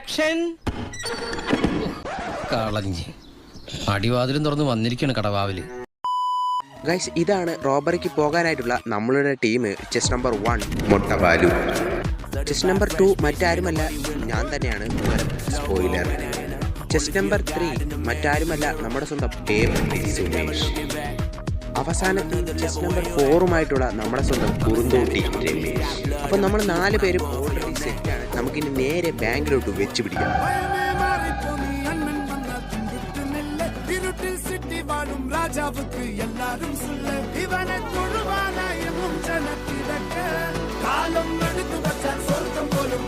Action. കളഞ്ഞ് അടിവാതിലും തുറന്ന് വന്നിരിക്കുകയാണ് കടവാവില്. ഗൈസ്, ഇതാണ് റോബറിക്ക് പോകാനായിട്ടുള്ള നമ്മളുടെ ടീം. ചെസ് നമ്പർ 1 മൊട്ടവാലു. ചെസ് നമ്പർ 2 മറ്റാരുമല്ല, ഞാൻ തന്നെയാണ്. സ്പോയിലർ. ചെസ് നമ്പർ 3 മറ്റാരുമല്ല, നമ്മുടെ സ്വന്തം സുമേഷ്. അവസാനത്തെ ചെസ് നമ്പർ 4 നമ്മുടെ സ്വന്തം കുറുന്തോട്ടി രമേശ്. അപ്പം നമ്മൾ 4 പേരും ഓൾറെഡി സെറ്റാണ്. നമുക്കിനി നേരെ ബാങ്കിലോട്ട് വെച്ച് പിടിക്കാം. ராஜாவுக்கு எல்லாரும் சொல்ல இவனை தொழுவானாயும் ஜனத்திடக்க காலம் எடுத்து வச்சான் சொர்க்கம் போலும்